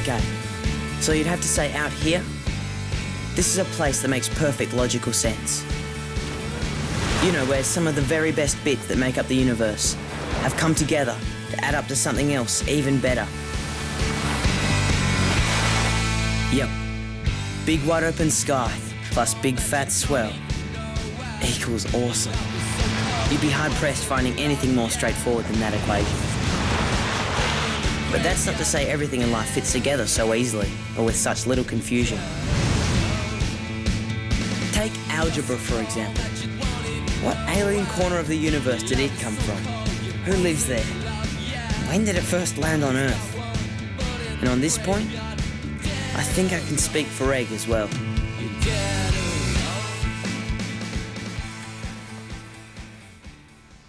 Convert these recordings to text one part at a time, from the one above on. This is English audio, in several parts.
Okay, so you'd have to say out here, this is a place that makes perfect logical sense. You know, where some of the very best bits that make up the universe have come together to add up to something else even better. Yep. Big wide open sky plus big fat swell equals awesome. You'd be hard-pressed finding anything more straightforward than that equation. But that's not to say everything in life fits together so easily or with such little confusion. Take algebra, for example. What alien corner of the universe did it come from? Who lives there? When did it first land on Earth? And on this point, I think I can speak for Egg as well.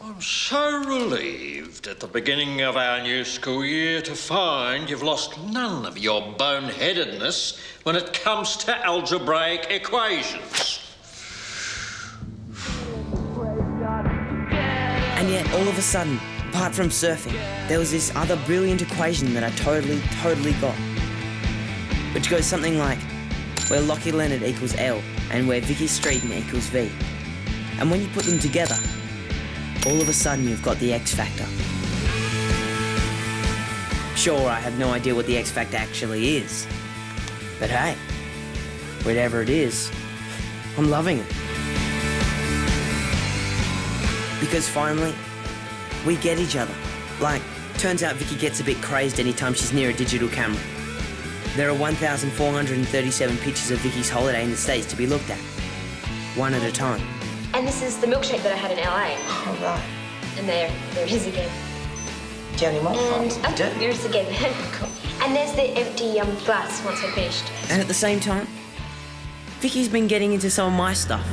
I'm so relieved at the beginning of our new school year to find you've lost none of your boneheadedness when it comes to algebraic equations. And yet, all of a sudden, apart from surfing, there was this other brilliant equation that I totally got. Which goes something like, where Lockie Leonard equals L and where Vicki Streeton equals V. And when you put them together, all of a sudden you've got the X factor. Sure, I have no idea what the X factor actually is. But hey, whatever it is, I'm loving it. Because finally, we get each other. Like, turns out Vicki gets a bit crazed anytime she's near a digital camera. There are 1,437 pictures of Vicki's holiday in the States to be looked at, one at a time. And this is the milkshake that I had in LA. Oh, right. And there it is again. Do you only want one? And there's again. Cool. And there's the empty glass once I finished. And at the same time, Vicki's been getting into some of my stuff.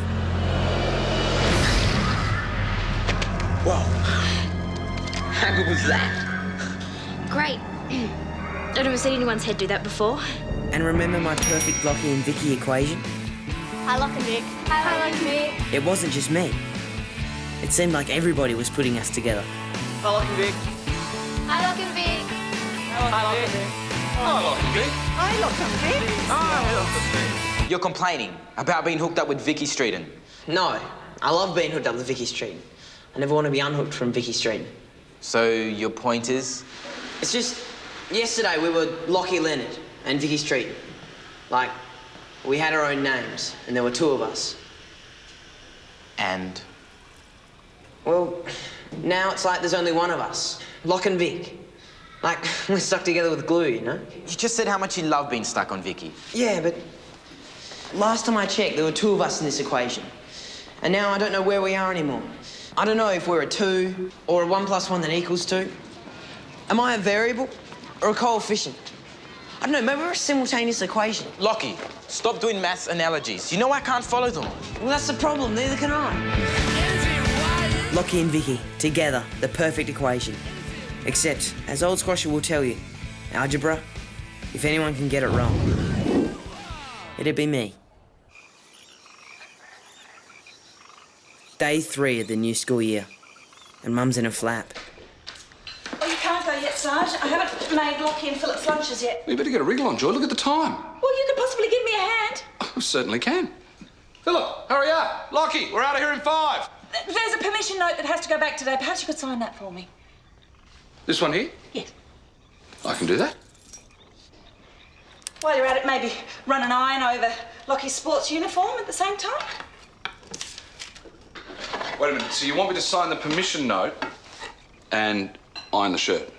Whoa. How good was that? Great. I've never seen anyone's head do that before. And remember my perfect Lucky and Vicki equation? Hi, Lucky and Vic. Hi, Lucky and Vic. It wasn't just me. It seemed like everybody was putting us together. Hi, Lucky and Vic. Hi, Lucky and Vic. Hi, Lucky and Vic. Hi, Lucky and Vic. Hi, look, I'm Vic. Hi, Lucky and Vic. You're complaining about being hooked up with Vicki Streeton. No, I love being hooked up with Vicki Streeton. I never want to be unhooked from Vicki Streeton. So your point is? It's just, yesterday we were Lockie Leonard and Vicki Streeton. Like, we had our own names, and there were two of us. And? Well, now it's like there's only one of us. Lock and Vic. Like, we're stuck together with glue, you know? You just said how much you love being stuck on Vicki. Yeah, but last time I checked, there were two of us in this equation. And now I don't know where we are anymore. I don't know if we're a 2 or a 1 + 1 that equals 2. Am I a variable or a coefficient? I don't know, maybe we're a simultaneous equation. Lockie, stop doing maths analogies. You know I can't follow them. Well, that's the problem, neither can I. Lockie and Vicki, together, the perfect equation. Except, as Old Squasher will tell you, algebra, if anyone can get it wrong, it'd be me. Day 3 of the new school year, and Mum's in a flap. Oh, you can't go yet, Sarge. I haven't made Lockie and Philip's lunches yet. You better get a wriggle on, Joy. Look at the time. Well, you could possibly give me a hand. I certainly can. Philip, hurry up. Lockie, we're out of here in 5. There's a permission note that has to go back today. Perhaps you could sign that for me. This one here? Yes. I can do that. While you're at it, maybe run an iron over Lockie's sports uniform at the same time. Wait a minute. So you want me to sign the permission note and iron the shirt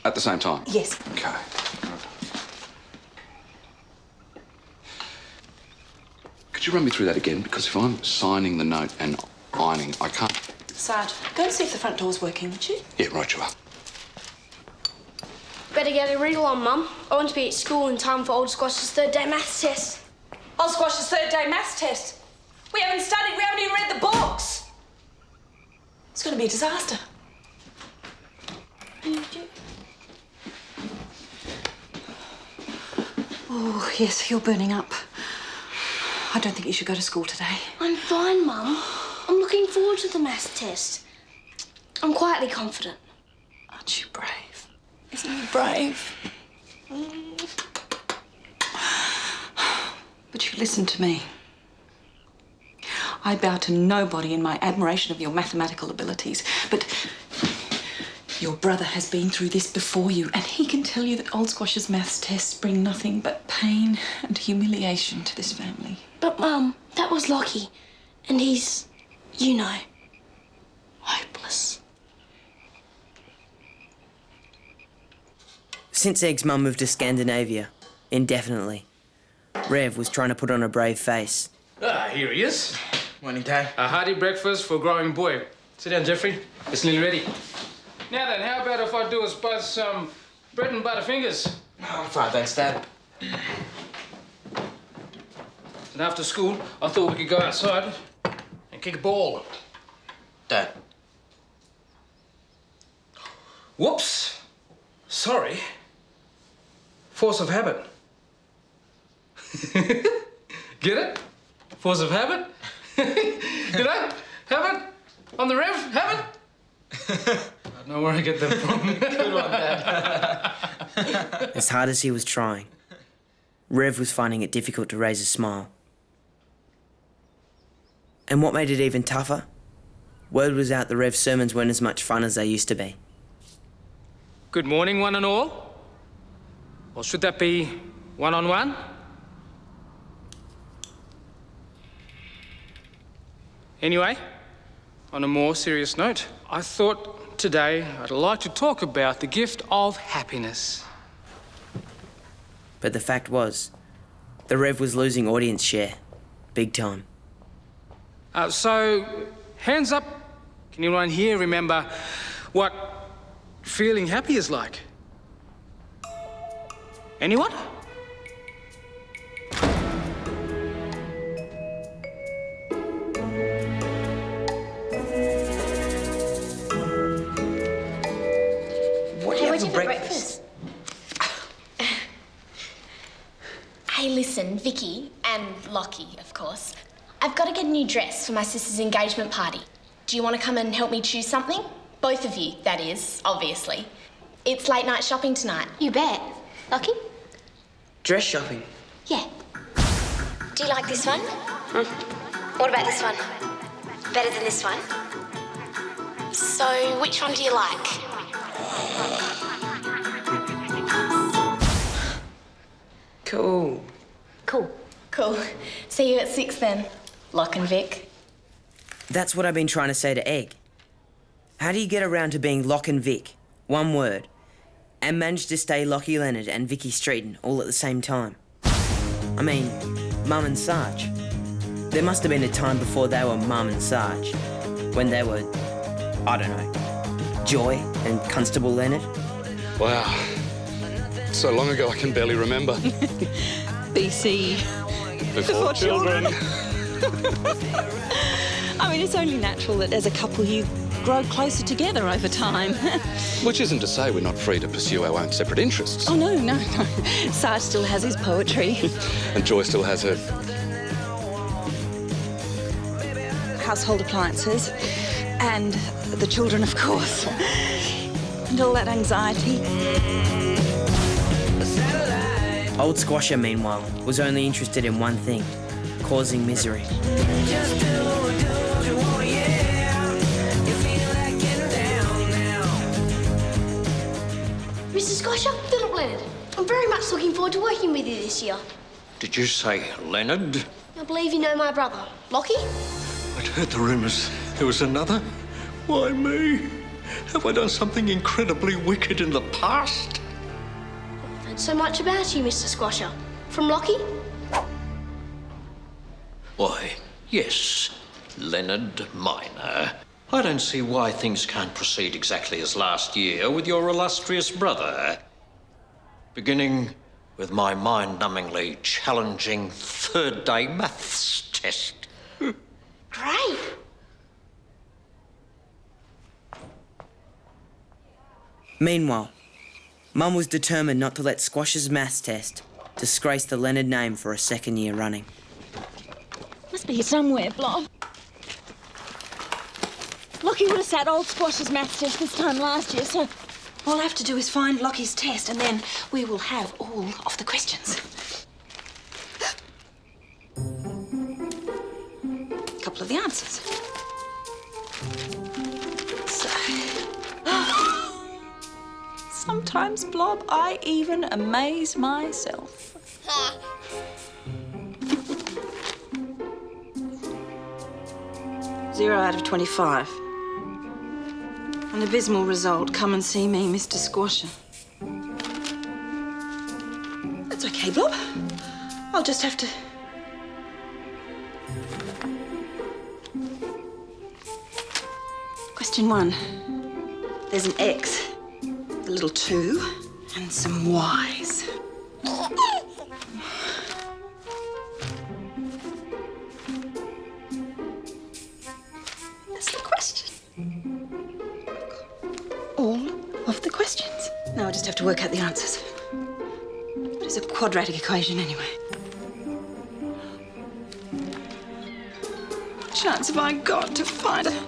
at the same time? Yes. Okay. Could you run me through that again? Because if I'm signing the note and ironing, I can't. Sarge, go and see if the front door's working, would you? Yeah, right you are. Better get a wriggle on, Mum. I want to be at school in time for Old Squash's 3rd day maths test. Old Squash's 3rd day maths test. We haven't studied, we haven't even read the books. It's going to be a disaster. Oh, yes, you're burning up. I don't think you should go to school today. I'm fine, Mum. I'm looking forward to the maths test. I'm quietly confident. Aren't you brave? Isn't he brave? But you listen to me. I bow to nobody in my admiration of your mathematical abilities, but your brother has been through this before you, and he can tell you that Old Squash's maths tests bring nothing but pain and humiliation to this family. But, Mum, that was Lockie. And he's, you know, hopeless. Since Egg's mum moved to Scandinavia, indefinitely, Rev was trying to put on a brave face. Ah, here he is. Morning, Dad. A hearty breakfast for a growing boy. Sit down, Jeffrey. It's nearly ready. Now then, how about if I do us both some bread and butter fingers? Oh, I'm fine, thanks, Dad. And after school, I thought we could go outside and kick a ball. Dad. Whoops. Sorry. Force of habit. Get it? Force of habit? You know? Habit? On the rev? Habit? I don't know where I get that from. Good one, Dad. As hard as he was trying, Rev was finding it difficult to raise a smile. And what made it even tougher? Word was out the Rev sermons weren't as much fun as they used to be. Good morning, one and all. Or should that be one-on-one? Anyway, on a more serious note, I thought today I'd like to talk about the gift of happiness. But the fact was, the Rev was losing audience share. Big time. So, hands up. Can anyone here remember what feeling happy is like? Anyone? What do you have for breakfast? Hey, listen, Vicki, and Lockie, of course. I've got to get a new dress for my sister's engagement party. Do you want to come and help me choose something? Both of you, that is, obviously. It's late night shopping tonight. You bet. Lockie? Dress shopping. Yeah. Do you like this one? What about this one? Better than this one? So, which one do you like? Cool. Cool. Cool. See you at 6 then, Lock and Vic. That's what I've been trying to say to Egg. How do you get around to being Lock and Vic, one word, and manage to stay Lockie Leonard and Vicki Streeton all at the same time? I mean, Mum and Sarge. There must have been a time before they were Mum and Sarge, when they were, I don't know, Joy and Constable Leonard. Wow. So long ago I can barely remember. BC. Before children. I mean, it's only natural that as a couple you grow closer together over time. Which isn't to say we're not free to pursue our own separate interests. Oh, no. Sarge still has his poetry. And Joy still has her. Household appliances. And the children, of course. And all that anxiety. Old Squasher, meanwhile, was only interested in one thing, causing misery. Mr. Squasher, Philip Leonard. I'm very much looking forward to working with you this year. Did you say Leonard? I believe you know my brother, Lockie? I'd heard the rumours. There was another. Why me? Have I done something incredibly wicked in the past? I've heard so much about you, Mr. Squasher. From Lockie? Why, yes, Leonard Minor. I don't see why things can't proceed exactly as last year with your illustrious brother. Beginning with my mind-numbingly challenging third-day maths test. Great. Meanwhile, Mum was determined not to let Squash's maths test disgrace the Leonard name for a second year running. Must be here somewhere, Blob. Lockie would have sat Old Squash's maths test this time last year, so All I have to do is find Lockie's test, and then we will have all of the questions. A couple of the answers. So... Sometimes, Blob, I even amaze myself. 0 out of 25. An abysmal result. Come and see me, Mr. Squasher. That's okay, Blob. I'll just have to... Question 1. There's an X, a little 2, and some Y's. That's the question. All of the questions. Now I just have to work out the answers. It's a quadratic equation anyway. What chance have I got to find it?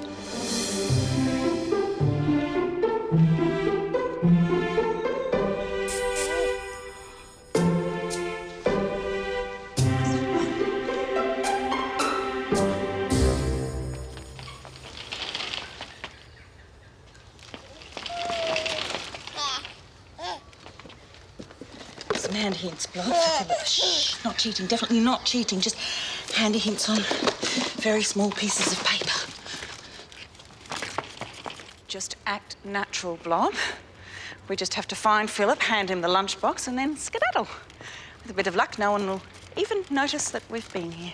Some hand hints, Blob. Shh, not cheating, definitely not cheating. Just handy hints on very small pieces of paper. Just act natural, Blob. We just have to find Philip, hand him the lunchbox, and then skedaddle. With a bit of luck, no one will even notice that we've been here.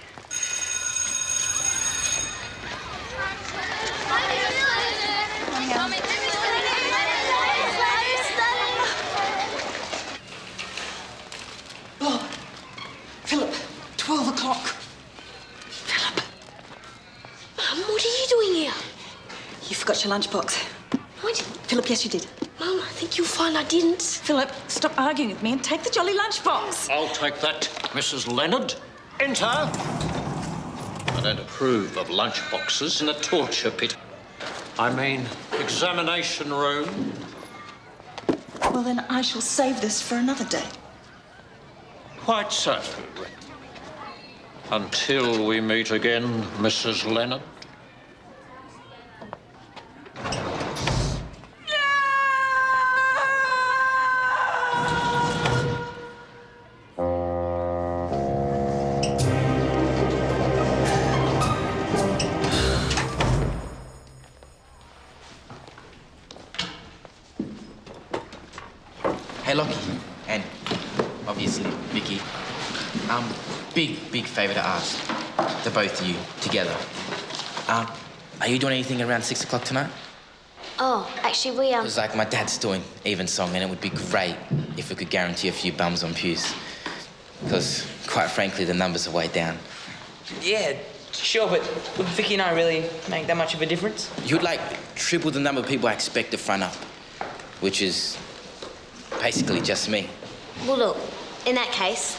Blob, Philip, 12 o'clock. Philip. Mum, what are you doing here? You forgot your lunchbox. What? Philip, yes, you did. Mum, I think you'll find I didn't. Philip, stop arguing with me and take the jolly lunchbox. I'll take that, Mrs. Leonard. Enter. I don't approve of lunchboxes in a torture pit. I mean, examination room. Well, then I shall save this for another day. Quite so. Until we meet again, Mrs. Leonard. Hey, Lockie, and obviously Vicki. Big favour to ask. The both of you together. Are you doing anything around 6 o'clock tonight? Oh, actually, we, It's like my dad's doing Evensong, and it would be great if we could guarantee a few bums on pews. Because, quite frankly, the numbers are way down. Yeah, sure, but would Vicky and I really make that much of a difference? You'd like triple the number of people I expect to front up, which is basically just me. well, look, in that case,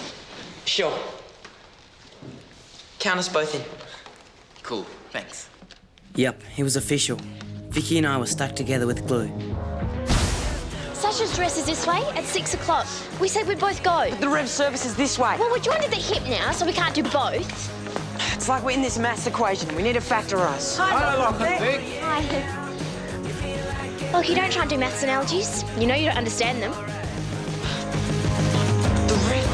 Sure. Count us both in. Cool, thanks. Yep, it was official. Vicky and I were stuck together with glue. Sasha's dress is this way at 6 o'clock. We said we'd both go. The Rev service is this way. Well, we're joined at the hip now, so we can't do both. It's like we're in this maths equation. We need to factorise. Hi, Lockie. Hi. Look, you don't try and do maths analogies. You know you don't understand them. The Rev.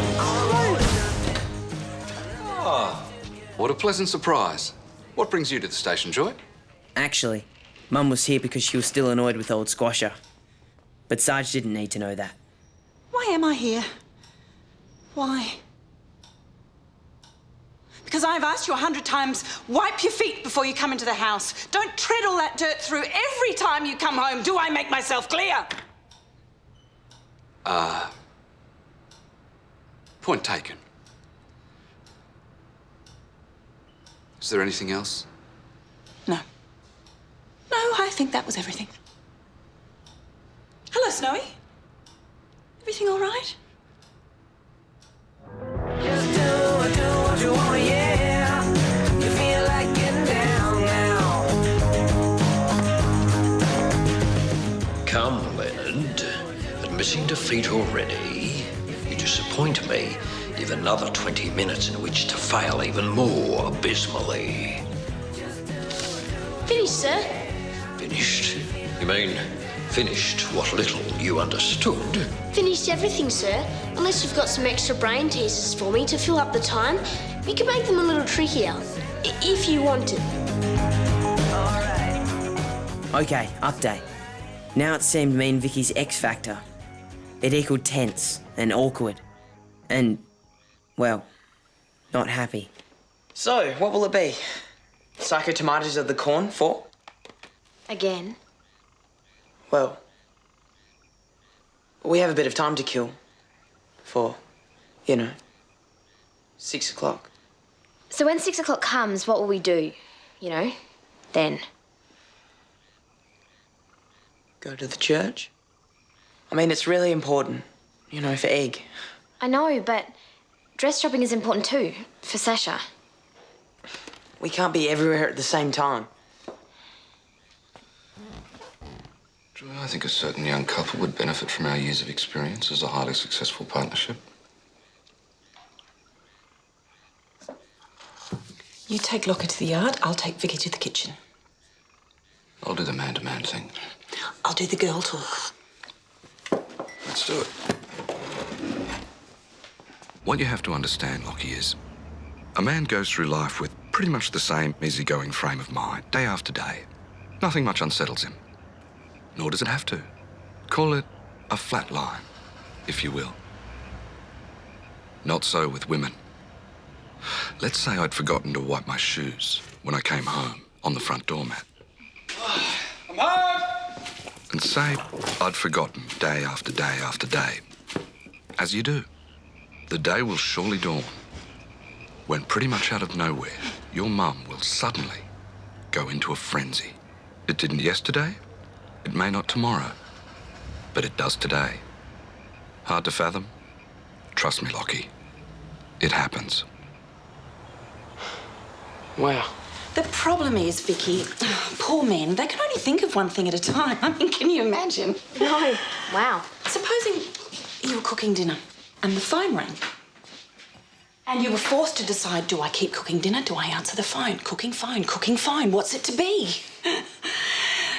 What a pleasant surprise. What brings you to the station, Joy? Actually, Mum was here because she was still annoyed with old Squasher. But Sarge didn't need to know that. Why am I here? Why? Because I've asked you 100 times, wipe your feet before you come into the house. Don't tread all that dirt through every time you come home. Do I make myself clear? Point taken. Is there anything else? No. No, I think that was everything. Hello, Snowy. Everything all right? Just do what you want, yeah. You feel like getting down now. Come, Leonard. embarrassing defeat already. You disappoint me. You've another 20 minutes in which to fail even more abysmally. Finished, sir. Finished? You mean finished what little you understood? Finished everything, sir. Unless you've got some extra brain teasers for me to fill up the time. We can make them a little trickier, if you wanted. Okay, update. Now it seemed me and Vicky's X factor. It equaled tense and awkward. And, well, not happy. So, what will it be? Psycho tomatoes of the corn for? Again. Well, we have a bit of time to kill. For, 6 o'clock. So when 6 o'clock comes, what will we do? Then. Go to the church? I mean, it's really important, for Egg. I know, but dress shopping is important too, for Sasha. We can't be everywhere at the same time. I think a certain young couple would benefit from our years of experience as a highly successful partnership. You take Lockie to the yard, I'll take Vicky to the kitchen. I'll do the man-to-man thing. I'll do the girl talk. Let's do it. What you have to understand, Lockie, is a man goes through life with pretty much the same easygoing frame of mind, day after day. Nothing much unsettles him. Nor does it have to. Call it a flat line, if you will. Not so with women. Let's say I'd forgotten to wipe my shoes when I came home on the front doormat. I'm home! And say I'd forgotten day after day after day. As you do. The day will surely dawn when pretty much out of nowhere, your mum will suddenly go into a frenzy. It didn't yesterday, it may not tomorrow, but it does today. Hard to fathom? Trust me, Lockie. It happens. Wow. The problem is, Vicky, poor men, they can only think of one thing at a time. I mean, can you imagine? No. Wow. Supposing you were cooking dinner and the phone rang. And you were forced to decide, do I keep cooking dinner? Do I answer the phone? Cooking fine, what's it to be?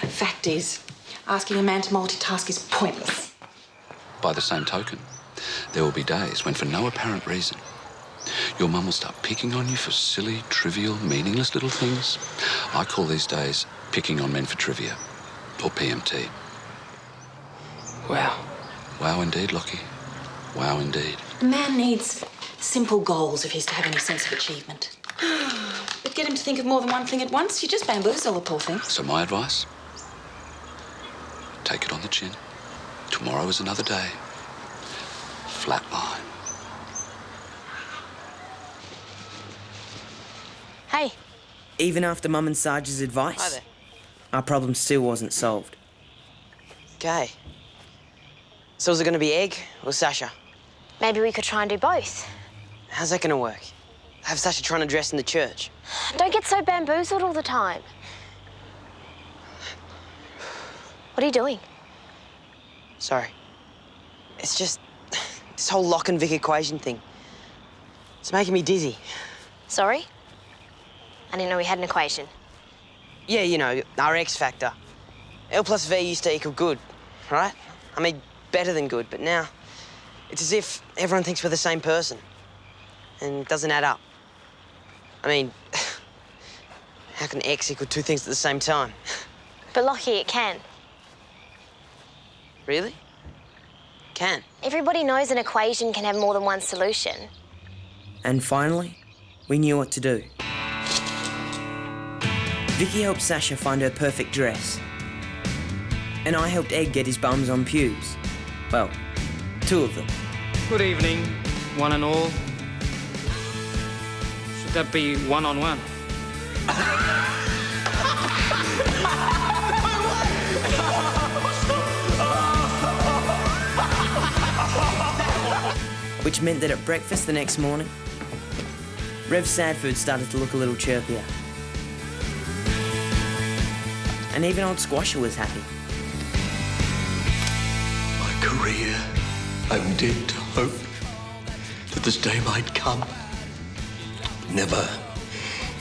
Fact is, asking a man to multitask is pointless. By the same token, there will be days when, for no apparent reason, your mum will start picking on you for silly, trivial, meaningless little things. I call these days picking on men for trivia, or PMT. Wow. Wow indeed, Lockie. Wow indeed. A man needs simple goals if he's to have any sense of achievement. But get him to think of more than one thing at once, you just bamboozle the poor thing. So my advice? Take it on the chin. Tomorrow is another day. Flat line. Hey. Even after Mum and Sarge's advice, Hi there. our problem still wasn't solved. Okay. So is it going to be Egg or Sasha? Maybe we could try and do both. How's that going to work? Have Sasha trying to dress in the church? Don't get so bamboozled all the time. What are you doing? Sorry. It's just this whole Lock and Vic equation thing. It's making me dizzy. Sorry? I didn't know we had an equation. Yeah, our X factor. L plus V used to equal good, right? I mean, better than good, but now it's as if everyone thinks we're the same person. And it doesn't add up. I mean, how can X equal two things at the same time? But Lockie, it can. Really? Can. Everybody knows an equation can have more than one solution. And finally, we knew what to do. Vicky helped Sasha find her perfect dress. And I helped Egg get his bums on pews. Well, two of them. Good evening, one and all. Should that be one-on-one? Which meant that at breakfast the next morning, Rev Sadfood started to look a little chirpier. And even old Squasher was happy. My career, I'm dead to hope that this day might come. Never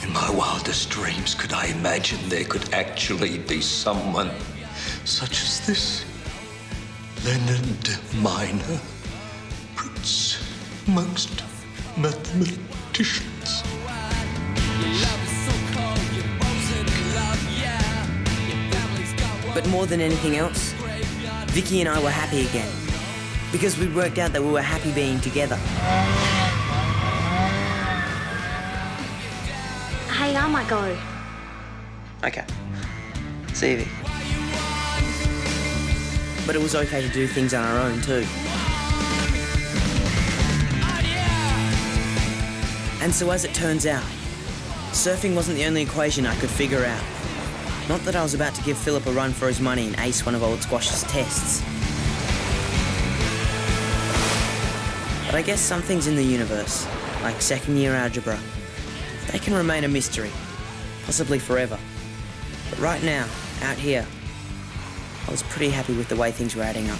in my wildest dreams could I imagine there could actually be someone such as this. Leonard Minor, prince amongst mathematicians. But more than anything else, Vicki and I were happy again. Because we'd worked out that we were happy being together. Hey, I might go. Okay. See you, Vic. But it was okay to do things on our own too. And so as it turns out, surfing wasn't the only equation I could figure out. Not that I was about to give Philip a run for his money and ace one of old Squash's tests. But I guess some things in the universe, like second-year algebra, they can remain a mystery, possibly forever. But right now, out here, I was pretty happy with the way things were adding up.